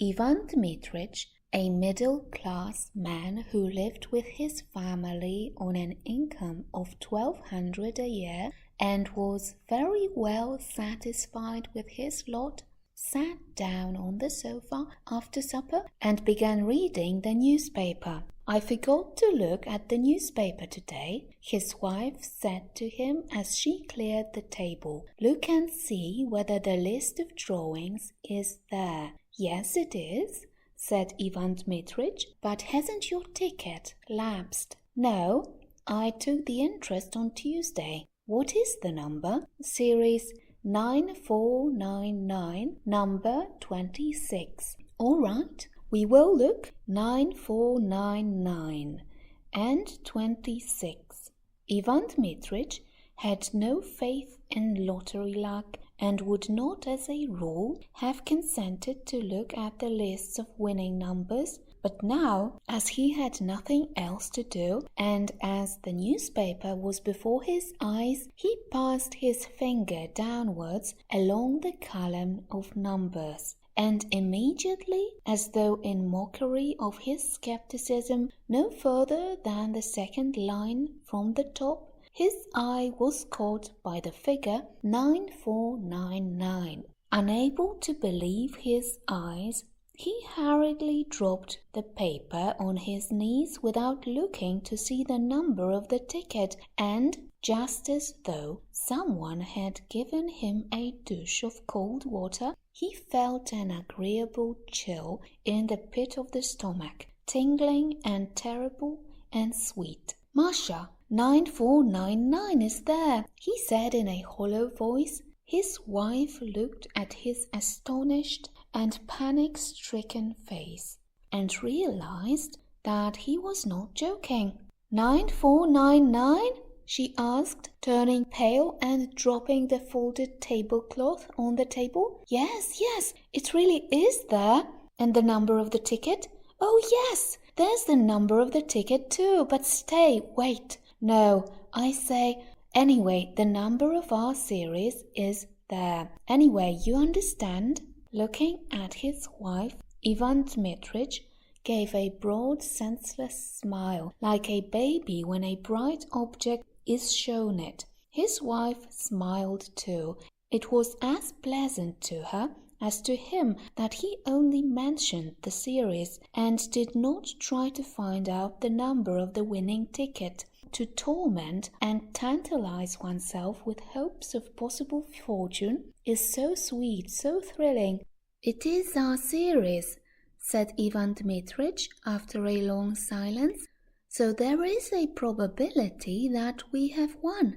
Ivan Dmitrich, a middle-class man who lived with his family on an income of 1,200 a year and was very well satisfied with his lot, sat down on the sofa after supper and began reading the newspaper. "I forgot to look at the newspaper today," his wife said to him as she cleared the table. "Look and see whether the list of drawings is there." "Yes, it is," said Ivan Dmitrich, "but hasn't your ticket lapsed?" "No, I took the interest on Tuesday." "What is the number?" "Series 9499, number 26. "All right, we will look. 9499 and 26. Ivan Dmitrich had no faith in lottery luck and would not, as a rule, have consented to look at the lists of winning numbers. But now, as he had nothing else to do, and as the newspaper was before his eyes, he passed his finger downwards along the column of numbers. And immediately, as though in mockery of his skepticism, no further than the second line from the top, his eye was caught by the figure 9499. Unable to believe his eyes, he hurriedly dropped the paper on his knees without looking to see the number of the ticket, and, just as though someone had given him a douche of cold water, he felt an agreeable chill in the pit of the stomach, tingling and terrible and sweet. "Masha, 9499 is there," he said in a hollow voice. His wife looked at his astonished and panic-stricken face and realized that he was not joking. 9499? she asked, turning pale and dropping the folded tablecloth on the table. Yes, it really is there. And the number of the ticket? Oh, yes, there's the number of the ticket too. But stay, wait. No, I say, anyway, the number of our series is there. Anyway, you understand? Looking at his wife, Ivan Dmitrich gave a broad, senseless smile, like a baby when a bright object is shown it. His wife smiled too. It was as pleasant to her as to him that he only mentioned the series and did not try to find out the number of the winning ticket. To torment and tantalize oneself with hopes of possible fortune is so sweet, so thrilling. "It is our series," said Ivan Dmitrich after a long silence. "So there is a probability that we have won.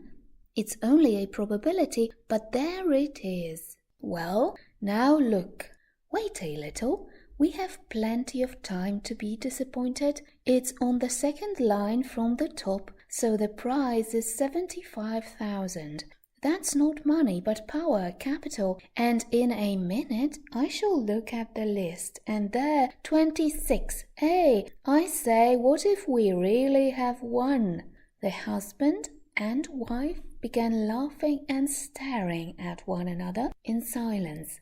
It's only a probability, but there it is. Well, now look. Wait a little. We have plenty of time to be disappointed. It's on the second line from the top, so the prize is 75,000. That's not money, but power, capital. And in a minute I shall look at the list, and there 26. Hey, I say, what if we really have won?" The husband and wife began laughing and staring at one another in silence.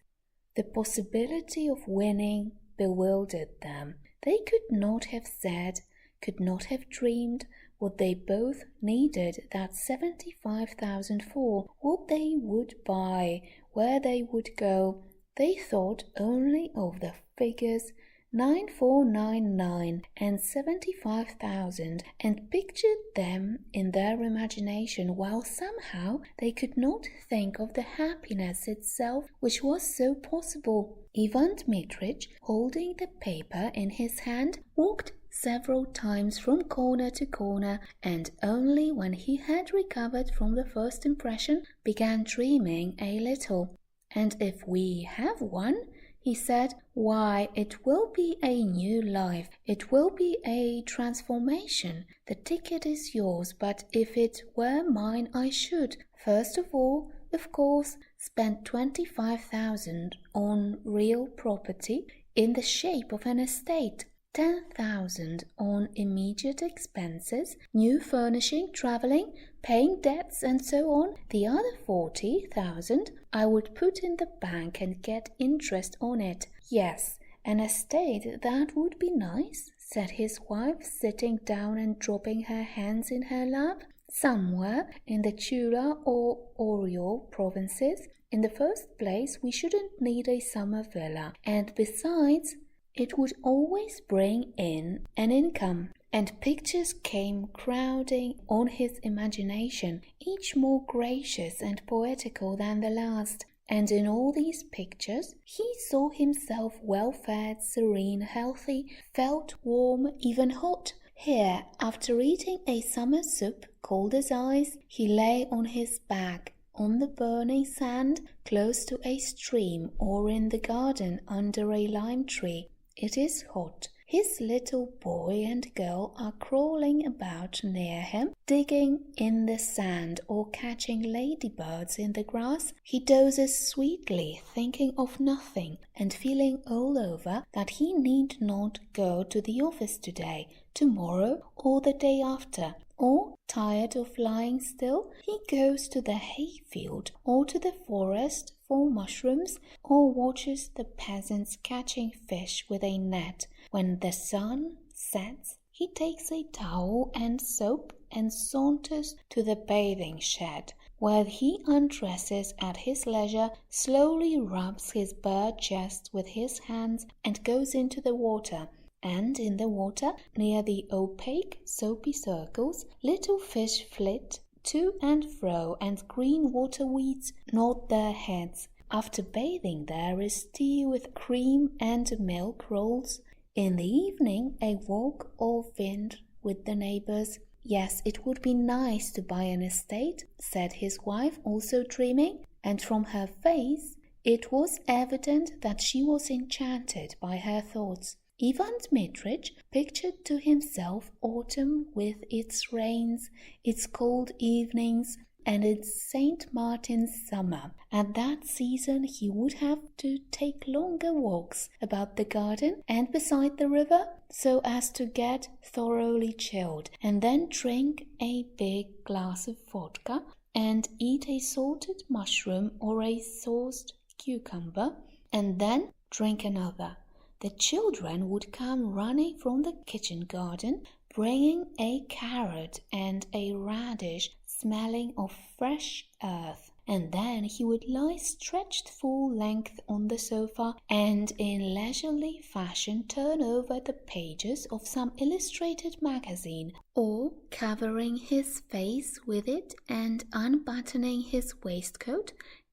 The possibility of winning bewildered them. They could not have said, could not have dreamed what they both needed that 75,000 for, what they would buy, where they would go. They thought only of the figures 9499 and 75,000 and pictured them in their imagination, while somehow they could not think of the happiness itself which was so possible. Ivan Dmitrich, holding the paper in his hand, walked several times from corner to corner, and only when he had recovered from the first impression began dreaming a little. "And if we have won," he said, "why, it will be a new life. It will be a transformation. The ticket is yours, but if it were mine, I should, first of all, of course, spend 25,000 on real property in the shape of an estate, 10,000 on immediate expenses, new furnishing, travelling, paying debts, and so on. The other 40,000 I would put in the bank and get interest on it. Yes, An estate, that would be nice, said his wife, sitting down and dropping her hands in her lap. Somewhere in the Chura or Orio provinces. In the first place, we shouldn't need a summer villa, and besides, it would always bring in an income. And pictures came crowding on his imagination, each more gracious and poetical than the last. And in all these pictures he saw himself well-fed, serene, healthy, felt warm, even hot. Here, after eating a summer soup cold as ice, he lay on his back on the burning sand close to a stream, or in the garden under a lime tree. It is hot. His little boy and girl are crawling about near him, digging in the sand or catching ladybirds in the grass. He dozes sweetly, thinking of nothing, and feeling all over that he need not go to the office today, tomorrow, or the day after. Or, tired of lying still, he goes to the hayfield or to the forest for mushrooms, or watches the peasants catching fish with a net. When the sun sets, he takes a towel and soap and saunters to the bathing shed, where he undresses at his leisure, slowly rubs his bare chest with his hands, and goes into the water. And in the water, near the opaque, soapy circles, little fish flit to and fro, and green water weeds nod their heads. After bathing, there is tea with cream and milk rolls. In the evening, a walk or vind with the neighbors. Yes, it would be nice to buy an estate, said his wife, also dreaming, and from her face it was evident that she was enchanted by her thoughts. Ivan Dmitrich pictured to himself autumn with its rains, its cold evenings, and its St. Martin's summer. At that season he would have to take longer walks about the garden and beside the river, so as to get thoroughly chilled, and then drink a big glass of vodka and eat a salted mushroom or a sauced cucumber, and then drink another. The children would come running from the kitchen garden, bringing a carrot and a radish smelling of fresh earth, and then he would lie stretched full length on the sofa and in leisurely fashion turn over the pages of some illustrated magazine, or, covering his face with it and unbuttoning his waistcoat,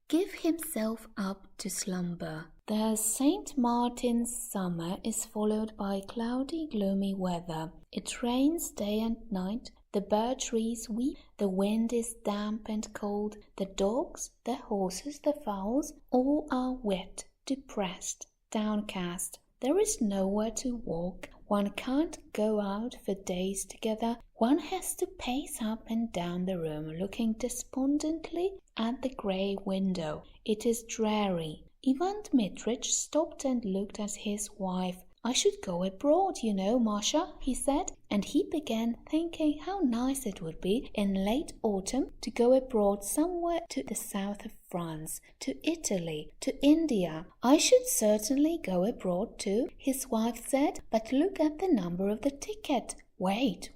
give himself up to slumber. The St. Martin's summer is followed by cloudy, gloomy weather. It rains day and night. The bare trees weep, the wind is damp and cold, the dogs, the horses, the fowls, all are wet, depressed, downcast. There is nowhere to walk. One can't go out for days together. One has to pace up and down the room, looking despondently at the grey window. It is dreary. Ivan Dmitrich stopped and looked at his wife. "I should go abroad, you know, Masha," he said, and he began thinking how nice it would be in late autumn to go abroad somewhere to the south of France, to Italy, to India. "I should certainly go abroad too," his wife said, "but look at the number of the ticket. Wait.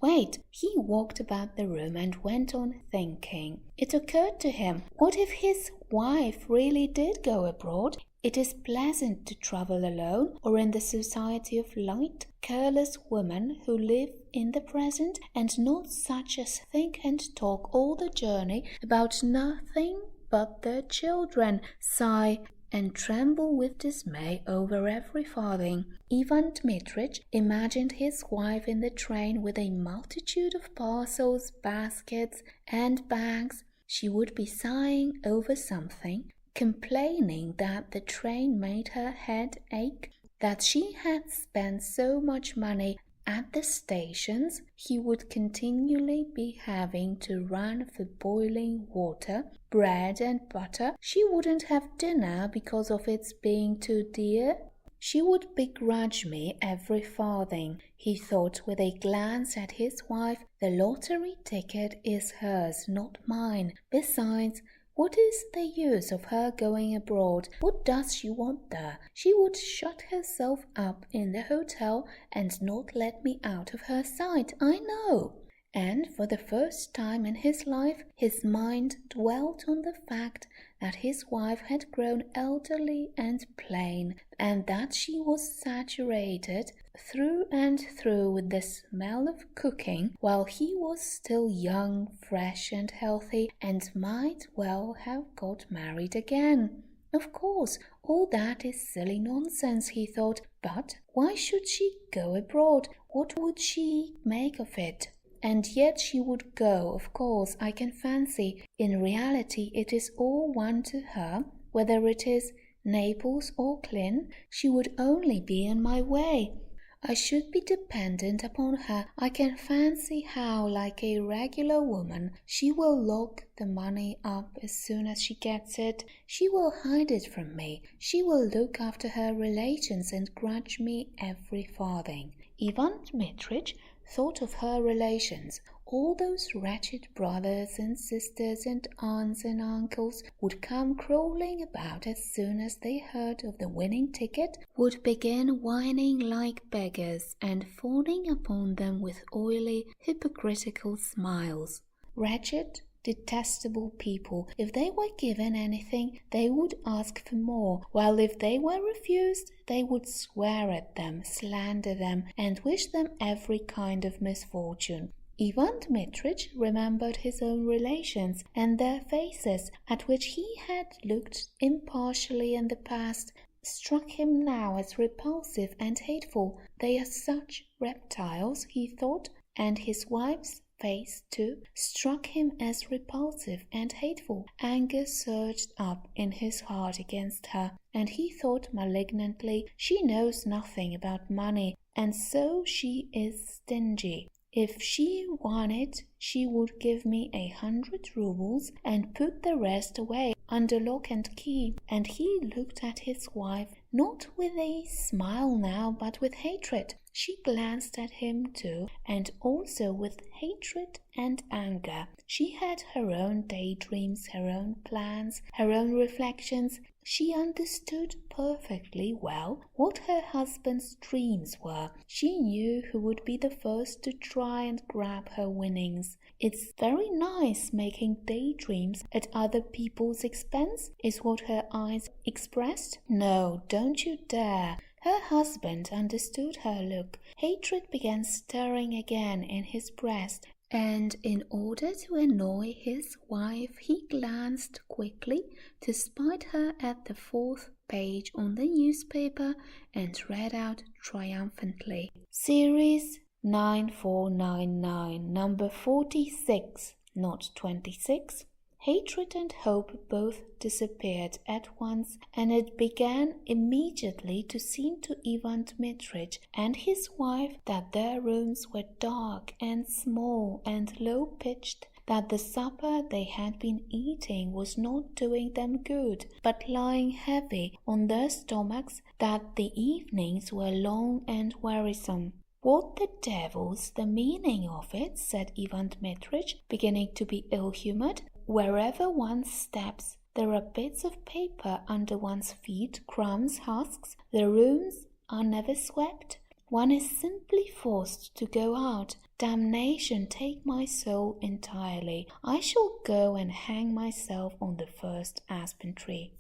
He walked about the room and went on thinking. It occurred to him, what if his wife really did go abroad? It is pleasant to travel alone or in the society of light, careless women who live in the present, and not such as think and talk all the journey about nothing but their children, sigh and tremble with dismay over every farthing. Ivan Dmitrich imagined his wife in the train with a multitude of parcels, baskets, and bags. She would be sighing over something, complaining that the train made her head ache, that she had spent so much money at the stations. He would continually be having to run for boiling water, bread and butter. She wouldn't have dinner because of its being too dear. She would begrudge me every farthing, he thought with a glance at his wife. The lottery ticket is hers, not mine. Besides, What is the use of her going abroad? What does she want there? She would shut herself up in the hotel and not let me out of her sight, I know." And for the first time in his life, his mind dwelt on the fact that his wife had grown elderly and plain, and that she was saturated through and through with the smell of cooking, while he was still young, fresh, and healthy, and might well have got married again. Of course, all that is silly nonsense, he thought, but why should she go abroad? What would she make of it? And yet she would go, of course, I can fancy. In reality, it is all one to her, whether it is Naples or Klin. She would only be in my way. I should be dependent upon her. I can fancy how, like a regular woman, she will lock the money up as soon as she gets it. She will hide it from me. She will look after her relations and grudge me every farthing. Ivan Dmitrich thought of her relations. All those wretched brothers and sisters and aunts and uncles would come crawling about as soon as they heard of the winning ticket, would begin whining like beggars and fawning upon them with oily, hypocritical smiles. Wretched, detestable people. If they were given anything, they would ask for more, while if they were refused, they would swear at them, slander them, and wish them every kind of misfortune. Ivan Dmitrich remembered his own relations and their faces, at which he had looked impartially in the past, struck him now as repulsive and hateful. They are such reptiles, he thought, and his wife's face, too, struck him as repulsive and hateful. Anger surged up in his heart against her, and he thought malignantly, "She knows nothing about money, and so she is stingy. If she won it, she would give me 100 rubles and put the rest away under lock and key." And he looked at his wife, not with a smile now, but with hatred. She glanced at him too, and also with hatred and anger. She had her own daydreams, her own plans, her own reflections. She understood perfectly well what her husband's dreams were. She knew who would be the first to try and grab her winnings. "It's very nice making daydreams at other people's expense," is what her eyes expressed. "No, don't you dare." Her husband understood her look. Hatred began stirring again in his breast, and in order to annoy his wife, he glanced quickly to spite her at the 4th page on the newspaper and read out triumphantly, "Series 9499, number 46, not 26. Hatred and hope both disappeared at once, and it began immediately to seem to Ivan Dmitrich and his wife that their rooms were dark and small and low-pitched, that the supper they had been eating was not doing them good, but lying heavy on their stomachs, that the evenings were long and wearisome. "What the devil's the meaning of it?" said Ivan Dmitrich, beginning to be ill-humoured. "Wherever one steps, there are bits of paper under one's feet, crumbs, husks. The rooms are never swept. One is simply forced to go out. Damnation take my soul entirely. I shall go and hang myself on the first aspen tree."